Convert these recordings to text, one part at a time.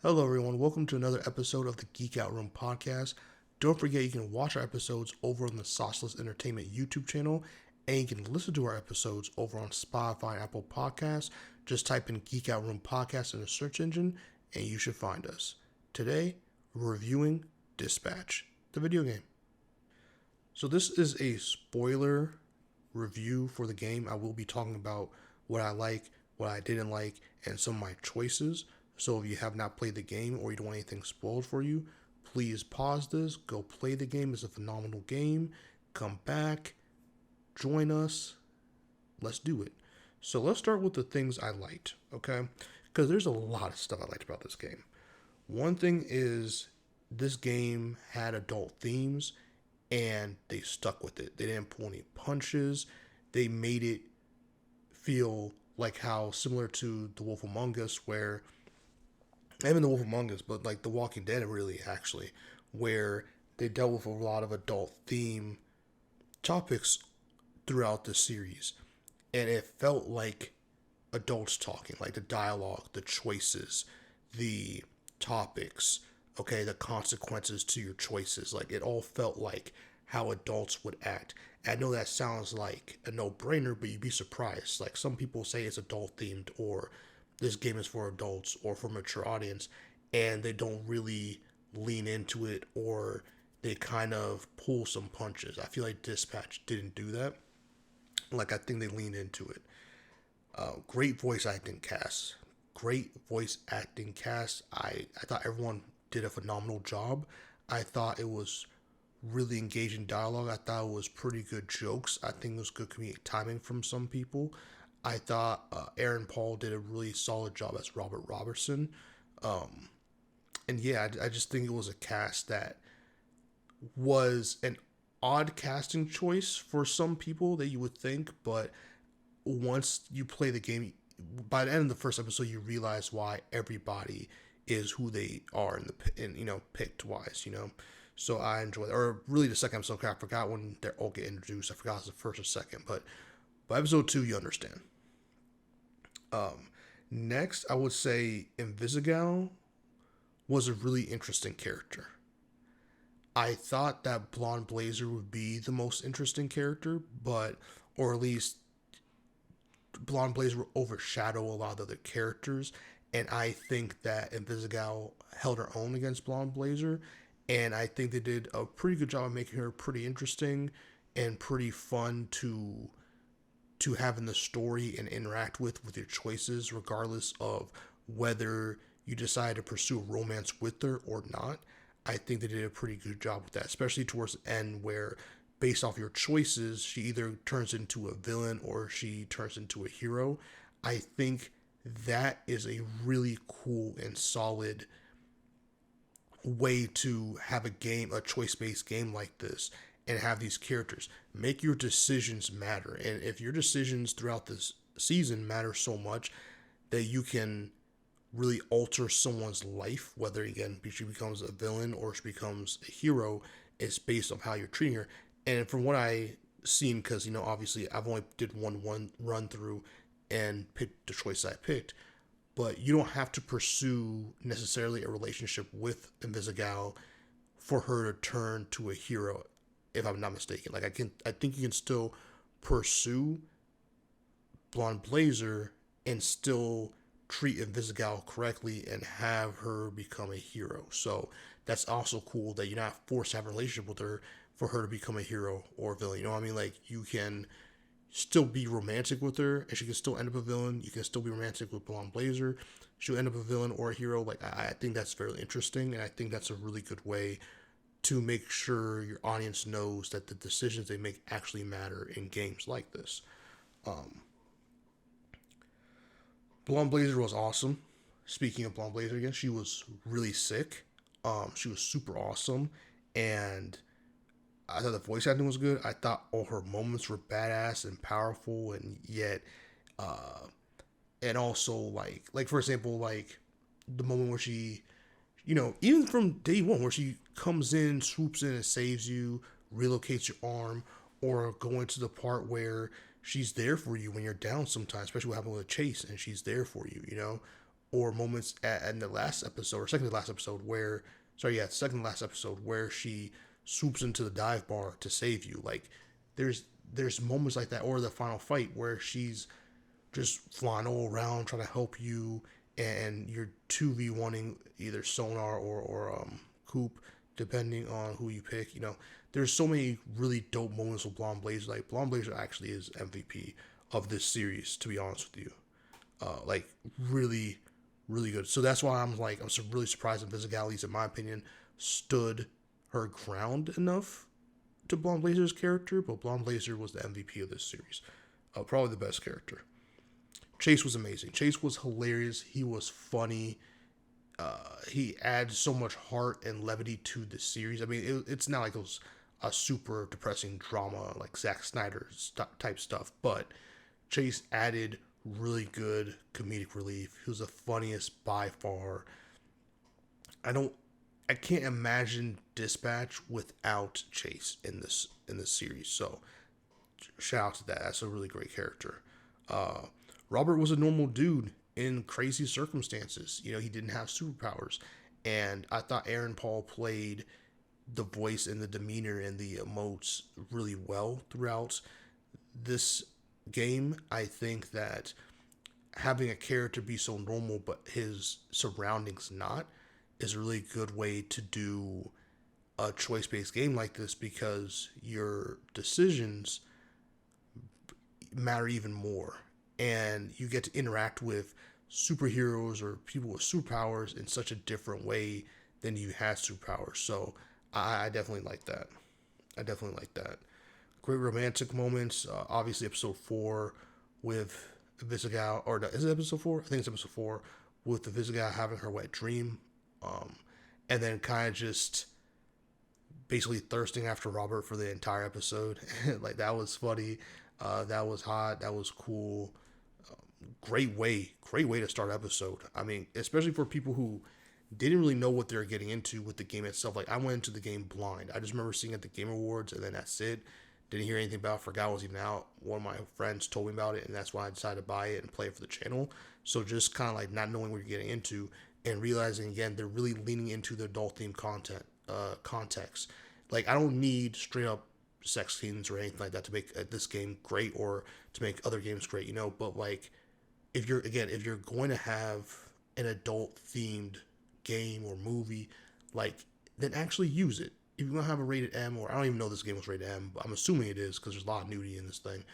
Hello, everyone. Welcome to another episode of the Geek Out Room podcast. Don't forget you can watch our episodes over on the Sauceless Entertainment YouTube channel, and you can listen to our episodes over on Spotify and Apple Podcasts. Just type in Geek Out Room podcast in the search engine, and you should find us. Today, we're reviewing Dispatch, the video game. So, this is a spoiler review for the game. I will be talking about what I like, what I didn't like, and some of my choices. So if you have not played the game or you don't want anything spoiled for you, please pause this, go play the game. It's a phenomenal game. Come back, join us. Let's do it. So let's start with the things I liked, okay? Because there's a lot of stuff I liked about this game. One thing is this game had adult themes and they stuck with it. They didn't pull any punches. They made it feel like how similar to The Wolf Among Us, where even The Wolf Among Us, but like The Walking Dead, really, actually, where they dealt with a lot of adult theme topics throughout the series. And it felt like adults talking, like the dialogue, the choices, the topics, okay, the consequences to your choices. Like it all felt like how adults would act. And I know that sounds like a no brainer, but you'd be surprised. Like some people say it's adult themed or this game is for adults or for mature audience, and they don't really lean into it or they kind of pull some punches. I feel like Dispatch didn't do that. Like I think they leaned into it. Great voice acting cast. Great voice acting cast. I thought everyone did a phenomenal job. I thought it was really engaging dialogue. I thought it was pretty good jokes. I think it was good comedic timing from some people. I thought Aaron Paul did a really solid job as Robert Robertson. And yeah, I just think it was a cast that was an odd casting choice for some people that you would think, but once you play the game, by the end of the first episode, you realize why everybody is who they are picked wise. So I enjoyed it. Or really the second episode. I forgot when they all get introduced. I forgot it was the first or second, but by episode 2, you understand. Next, I would say Invisigal was a really interesting character. I thought that Blonde Blazer would be the most interesting character, but or at least Blonde Blazer will overshadow a lot of the other characters. And I think that Invisigal held her own against Blonde Blazer. And I think they did a pretty good job of making her pretty interesting and pretty fun to have in the story and interact with your choices, regardless of whether you decide to pursue romance with her or not. I think they did a pretty good job with that, especially towards the end where based off your choices, she either turns into a villain or she turns into a hero. I think that is a really cool and solid way to have a choice based game like this and have these characters. Make your decisions matter. And if your decisions throughout this season matter so much that you can really alter someone's life, whether again she becomes a villain or she becomes a hero, is based on how you're treating her. And from what I seen, because obviously I've only did one run through and picked the choice I picked, but you don't have to pursue necessarily a relationship with Invisigal for her to turn to a hero, if I'm not mistaken. Like I think you can still pursue Blonde Blazer and still treat Invisigal correctly and have her become a hero. So that's also cool that you're not forced to have a relationship with her for her to become a hero or a villain. You know what I mean? Like you can still be romantic with her and she can still end up a villain. You can still be romantic with Blonde Blazer. She'll end up a villain or a hero. Like I think that's very interesting and I think that's a really good way to make sure your audience knows that the decisions they make actually matter in games like this. Blonde Blazer was awesome. Speaking of Blonde Blazer again, she was really sick. She was super awesome, and I thought the voice acting was good. I thought all her moments were badass and powerful, and yet, and also like for example, like the moment where she, even from day one, where she comes in, swoops in, and saves you, relocates your arm, or going to the part where she's there for you when you're down sometimes, especially what happened with Chase, and she's there for you, or moments in the last episode, or second to last episode, where, second to last episode, where she swoops into the dive bar to save you. Like, there's moments like that, or the final fight where she's just flying all around trying to help you, and you're 2v1ing either Sonar or Coop, depending on who you pick. There's so many really dope moments with Blonde Blazer. Like, Blonde Blazer actually is MVP of this series, to be honest with you. Like, really, really good. So that's why I'm really surprised that Invisigal, at least in my opinion, stood her ground enough to Blonde Blazer's character, but Blonde Blazer was the MVP of this series. Probably the best character. Chase was amazing. Chase was hilarious. He was funny. He adds so much heart and levity to the series. I mean, it's not like it was a super depressing drama like Zack Snyder type stuff, but Chase added really good comedic relief. He was the funniest by far. I can't imagine Dispatch without Chase in this series. So shout out to that. That's a really great character. Robert was a normal dude in crazy circumstances. He didn't have superpowers, and I thought Aaron Paul played the voice and the demeanor and the emotes really well throughout this game. I think that having a character be so normal but his surroundings not is a really good way to do a choice-based game like this, because your decisions matter even more, and you get to interact with superheroes or people with superpowers in such a different way than you had superpowers. So I definitely like that. Great romantic moments. Obviously, episode 4 with Visigal, or no, is it episode 4? I think it's episode 4 with the Visigal having her wet dream, and then kind of just basically thirsting after Robert for the entire episode. Like, that was funny. That was hot. That was cool. Great way to start episode. I mean, especially for people who didn't really know what they were getting into with the game itself. Like, I went into the game blind. I just remember seeing it at the Game Awards, and then that's it. Didn't hear anything about it. Forgot it was even out. One of my friends told me about it, and that's why I decided to buy it and play it for the channel. So just kind of like not knowing what you're getting into, and realizing again they're really leaning into the adult themed context. Like, I don't need straight up sex scenes or anything like that to make this game great, or to make other games great, But like, if you're going to have an adult themed game or movie, like, then actually use it. If you're going to have a rated M, or I don't even know if this game was rated M, but I'm assuming it is because there's a lot of nudity in this thing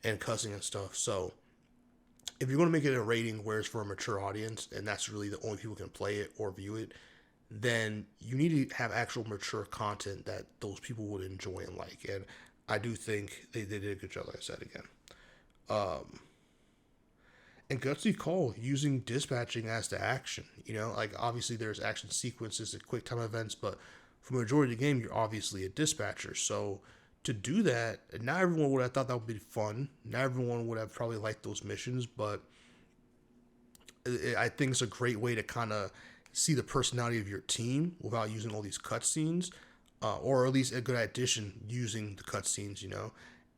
and cussing and stuff. So if you're going to make it a rating where it's for a mature audience, and that's really the only people who can play it or view it, then you need to have actual mature content that those people would enjoy and like. And I do think they did a good job, like I said again. And gutsy call using dispatching as the action. Like, obviously there's action sequences and quick time events, but for the majority of the game, you're obviously a dispatcher. So to do that, not everyone would have thought that would be fun. Not everyone would have probably liked those missions, but I think it's a great way to kind of see the personality of your team without using all these cutscenes, or at least a good addition using the cutscenes,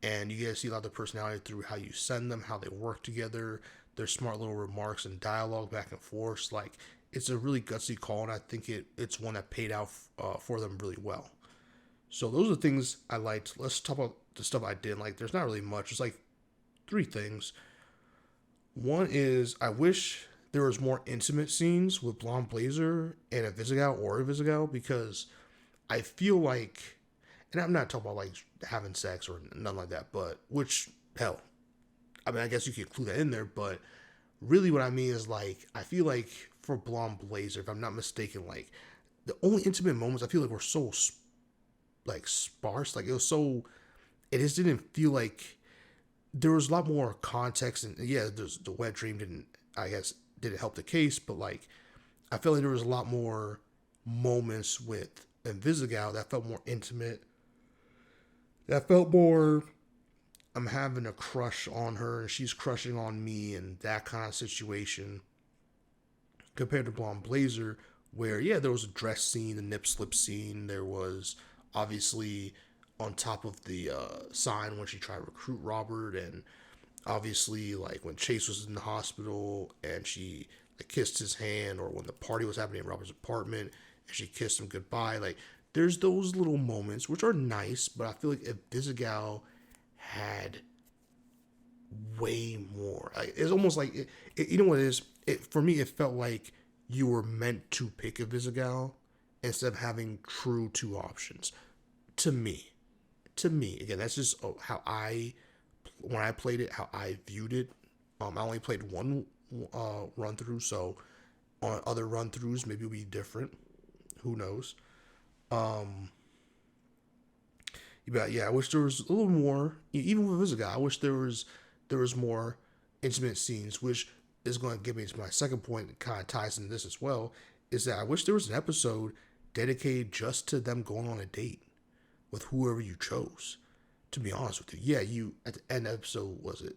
and you get to see a lot of the personality through how you send them, how they work together, their smart little remarks and dialogue back and forth. Like, it's a really gutsy call, and I think it's one that paid out for them really well. So those are the things I liked. Let's talk about the stuff I didn't like. There's not really much. It's like 3 things. One is, I wish there was more intimate scenes with Blonde Blazer and a Visigal, because I feel like, and I'm not talking about like having sex or nothing like that, but which, hell, I mean, I guess you could include that in there, but really what I mean is, like, I feel like for Blonde Blazer, if I'm not mistaken, like, the only intimate moments I feel like were so like sparse. Like, it just didn't feel like there was a lot more context. And yeah, there's the wet dream didn't help the case, but like, I felt like there was a lot more moments with Invisigal that felt more intimate, that felt more, I'm having a crush on her and she's crushing on me, and that kind of situation, compared to Blonde Blazer, where, yeah, there was a dress scene, the nip slip scene. There was obviously on top of the sign when she tried to recruit Robert, and obviously like when Chase was in the hospital and she like kissed his hand, or when the party was happening in Robert's apartment and she kissed him goodbye. Like there's those little moments which are nice, but I feel like if Vizagal had way more, like, it's almost like you know what it is. For me, it felt like you were meant to pick a Vizagal instead of having true two options. To me, again, that's just how when I played it, how I viewed it. I only played one run through, so on other run throughs maybe it'll be different. Who knows? But yeah, I wish there was a little more. Even with Visiga, I wish there was more intimate scenes, which is going to get me to my second point. That kind of ties into this as well. Is that I wish there was an episode dedicated just to them going on a date with whoever you chose. To be honest with you, yeah, you at the end of the episode, was it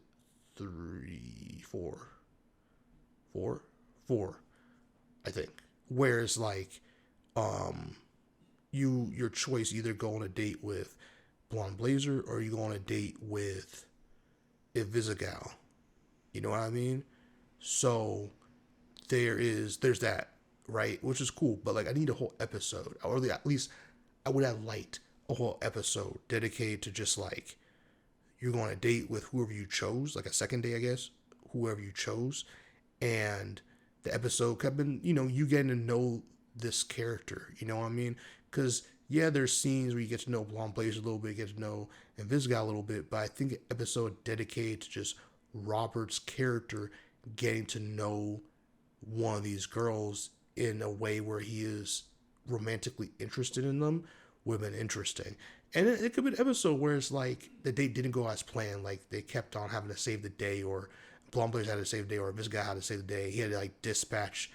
three, four, I think. Whereas like, your choice either go on a date with Blonde Blazer or you go on a date with Invisigal. You know what I mean? So there's that, right? Which is cool, but like I need a whole episode, or at least I would have liked a whole episode dedicated to just like you're going on a date with whoever you chose, like a second date, I guess, whoever you chose, and the episode could have been, you getting to know this character, you know what I mean? Because yeah, there's scenes where you get to know Blonde Blazer a little bit, get to know Invisigal a little bit, but I think an episode dedicated to just Robert's character getting to know one of these girls in a way where he is romantically interested in them would have been interesting. And it could be an episode where it's like the date didn't go as planned, like they kept on having to save the day, or Blonde Blazer had to save the day, or this guy had to save the day. He had to like dispatch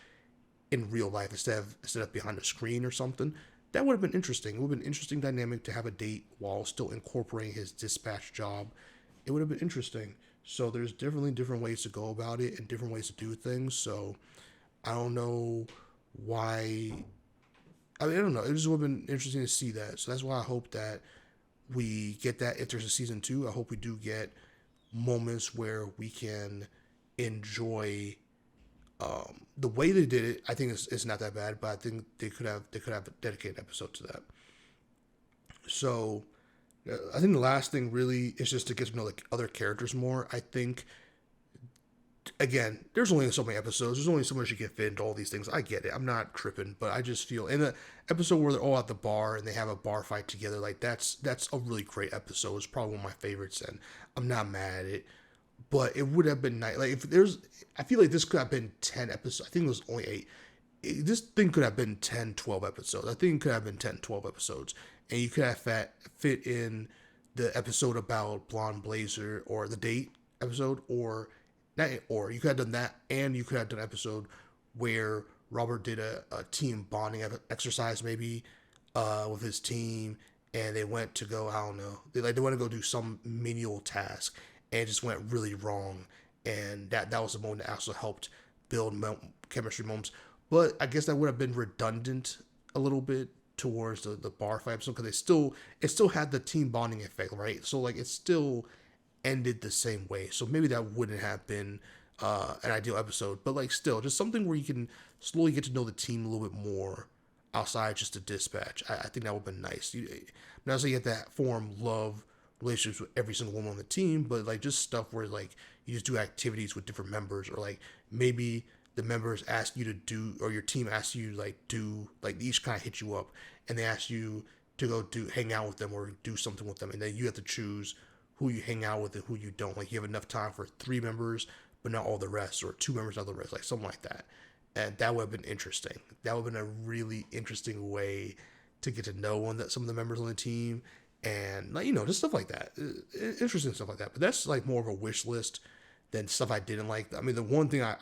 in real life instead of behind a screen or something. That would have been interesting. It would have been an interesting dynamic to have a date while still incorporating his dispatch job. It would have been interesting. So there's definitely different ways to go about it and different ways to do things. So I don't know why. I mean, I don't know. It just would have been interesting to see that. So that's why I hope that we get that if there's a season 2. I hope we do get moments where we can enjoy the way they did it. I think it's not that bad, but I think they could have a dedicated episode to that. So I think the last thing really is just to get to know like other characters more. I think again, there's only so many episodes. There's only so much you can fit into all these things. I get it. I'm not tripping, but I just feel in the episode where they're all at the bar and they have a bar fight together, like that's a really great episode. It's probably one of my favorites, and I'm not mad at it. But it would have been nice. Like if there's, I feel like this could have been 10 episodes. I think it was only 8. This thing could have been 10, 12 episodes. I think it could have been 10, 12 episodes. And you could have fit in the episode about Blonde Blazer, or the date episode, or not, or you could have done that, and you could have done an episode where Robert did a team bonding exercise maybe with his team, and they went to go, I don't know, they went to go do some menial task, and it just went really wrong, and that was the moment that also helped build chemistry moments. But I guess that would have been redundant a little bit towards the bar fight episode, because it still had the team bonding effect, right? So like it still ended the same way. So maybe that wouldn't have been an ideal episode, but like still just something where you can slowly get to know the team a little bit more outside just the dispatch. I think that would have been nice. I'm not saying you have to form love relationships with every single woman on the team, but like just stuff where like you just do activities with different members, or like maybe the members ask you to do, or your team asks you like do, like they each kind of hit you up and they ask you to go hang out with them or do something with them, and then you have to choose who you hang out with and who you don't. Like you have enough time for 3 members, but not all the rest, or 2 members, not the rest, like something like that. And that would have been interesting. That would have been a really interesting way to get to know some of the members on the team, and like just stuff like that, interesting stuff like that. But that's like more of a wish list than stuff I didn't like. I mean, the one thing I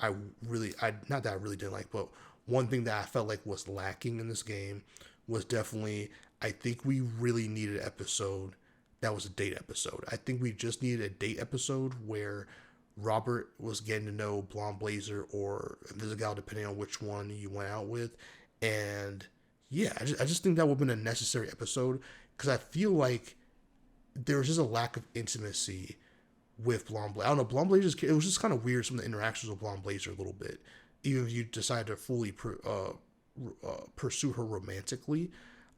not that I really didn't like, but one thing that I felt like was lacking in this game was definitely, I think we really needed an episode that was a date episode. I think we just needed a date episode where Robert was getting to know Blonde Blazer or Invisigal, depending on which one you went out with. And yeah, I just think that would have been a necessary episode, because I feel like there was just a lack of intimacy with Blonde Blazer. I don't know, Blonde Blazer, it was just kind of weird, some of the interactions with Blonde Blazer a little bit. even if you decide to fully pursue her romantically,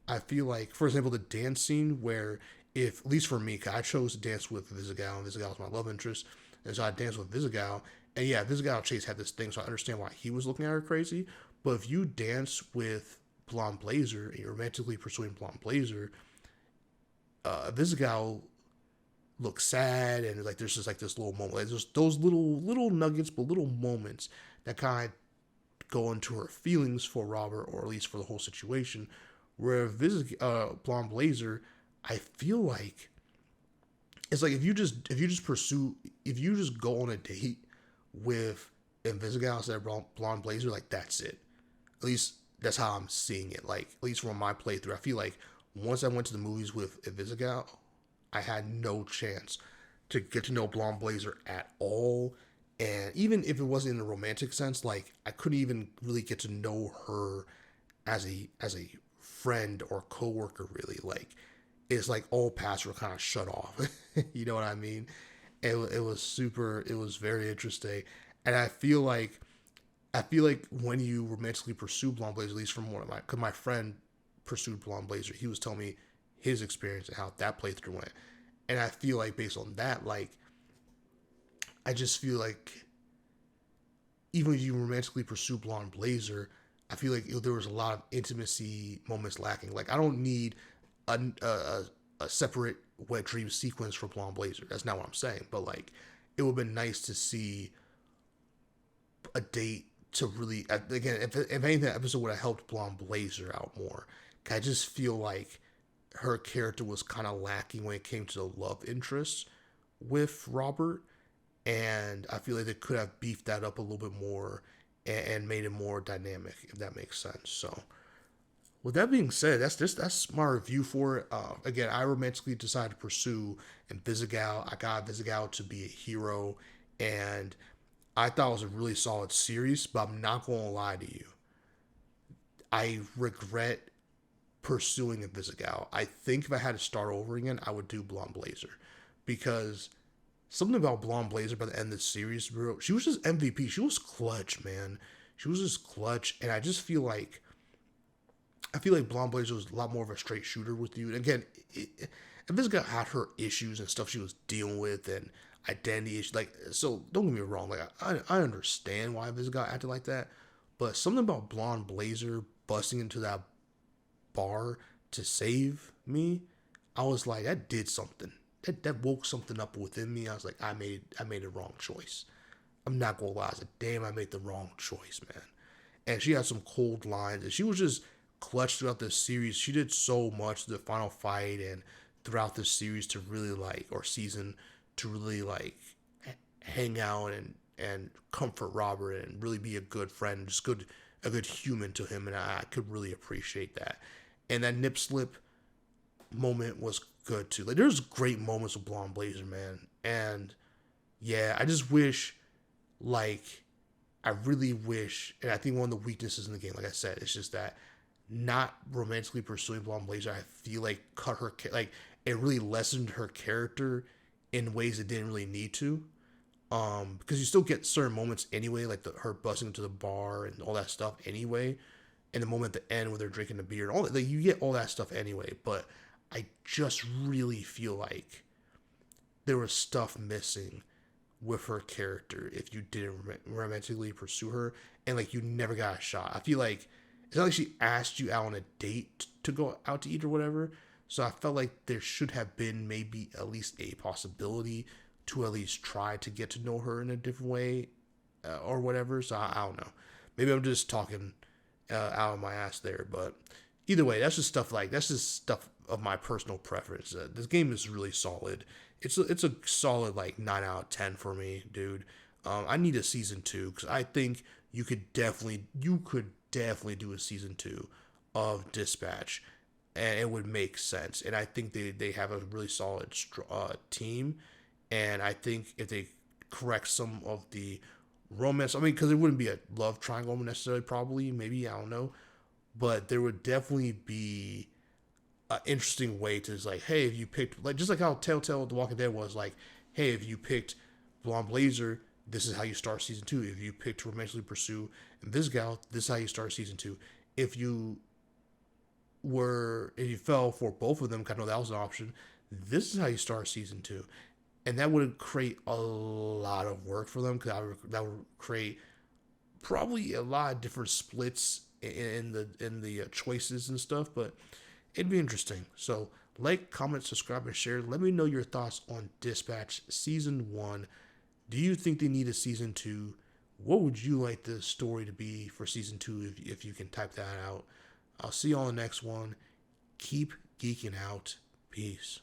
I feel like, for example, the dance scene where, if at least for me, 'cause I chose to dance with Visigal, and Visigal was my love interest, and so I danced with Visigal, and yeah, Visigal and Chase had this thing, so I understand why he was looking at her crazy. But if you dance with Blonde Blazer and you're romantically pursuing Blonde Blazer, Visigal looks sad, and like there's just like this little moment, like there's those little nuggets, but little moments that kind of go into her feelings for Robert, or at least for the whole situation. Where Blonde Blazer, I feel like it's like if you just go on a date with Invisigal instead of Blonde Blazer, like that's it. At least that's how I'm seeing it. Like at least from my playthrough, I feel like once I went to the movies with Invisigal, I had no chance to get to know Blonde Blazer at all. And even if it wasn't in a romantic sense, like I couldn't even really get to know her as a friend or coworker. Really, like it's like all paths were kind of shut off. You know what I mean? It was super. It was very interesting, and I feel like when you romantically pursue Blonde Blazer, at least from one of because my friend pursued Blonde Blazer, he was telling me his experience and how that playthrough went, and I feel like based on that, like I just feel like even if you romantically pursue Blonde Blazer, I feel like there was a lot of intimacy moments lacking. Like I don't need a separate wet dream sequence for Blonde Blazer. That's not what I'm saying. But like, it would have been nice to see a date to really, again, if anything, that episode would have helped Blonde Blazer out more. I just feel like her character was kind of lacking when it came to the love interest with Robert, and I feel like they could have beefed that up a little bit more and made it more dynamic, if that makes sense. So, with that being said, that's my review for it. Again, I romantically decided to pursue Invisigal. I got Invisigal to be a hero, and I thought it was a really solid series. But I'm not gonna lie to you, I regret pursuing Invisigal. I think if I had to start over again, I would do Blonde Blazer, because something about Blonde Blazer by the end of the series, bro, she was just MVP. She was clutch, man. She was just clutch, and I feel like Blonde Blazer was a lot more of a straight shooter with you. And again, Invisigal had her issues and stuff she was dealing with, and identity issues. Like, so don't get me wrong. Like, I understand why Invisigal acted like that, but something about Blonde Blazer busting into that bar to save me, I was like, that did something. That woke something up within me. I was like, I made a wrong choice. I'm not gonna lie. I said, damn, I made the wrong choice, man. And she had some cold lines, and she was just clutch throughout this series. She did so much the final fight and throughout this series to really like, or season, to really like hang out and comfort Robert and really be a good friend, just a good human to him, and I could really appreciate that. And that nip slip moment was good too. Like there's great moments with Blonde Blazer, man. And yeah, I just wish, like, I really wish, and I think one of the weaknesses in the game, like I said, it's just that not romantically pursuing Blonde Blazer, I feel like cut her, like, it really lessened her character in ways it didn't really need to. Because you still get certain moments anyway, like her busting into the bar and all that stuff anyway. And the moment at the end where they're drinking the beer, all that, like, you get all that stuff anyway. But I just really feel like there was stuff missing with her character if you didn't romantically pursue her, and like you never got a shot. I feel like it's not like she asked you out on a date to go out to eat or whatever. So I felt like there should have been maybe at least a possibility to at least try to get to know her in a different way, or whatever. So I don't know. Maybe I'm just talking out of my ass there, but either way, that's just stuff of my personal preference. This game is really solid. It's a solid like 9 out of 10 for me, dude. I need a season 2 because I think you could definitely do a season 2 of Dispatch, and it would make sense. And I think they have a really solid team, and I think if they correct some of the romance, I mean, because it wouldn't be a love triangle necessarily, probably, maybe, I don't know, but there would definitely be an interesting way to just like, hey, if you picked, like, just like how Telltale The Walking Dead was like, hey, if you picked Blonde Blazer, this is how you start season 2. If you pick to romantically pursue this gal, this is how you start season 2. If you fell for both of them, kind of that was an option. This is how you start season 2, and that would create a lot of work for them because that would create probably a lot of different splits in the choices and stuff. But it'd be interesting. So like, comment, subscribe, and share. Let me know your thoughts on Dispatch season 1. Do you think they need a season 2? What would you like the story to be for season 2 if you can type that out? I'll see you on the next one. Keep geeking out. Peace.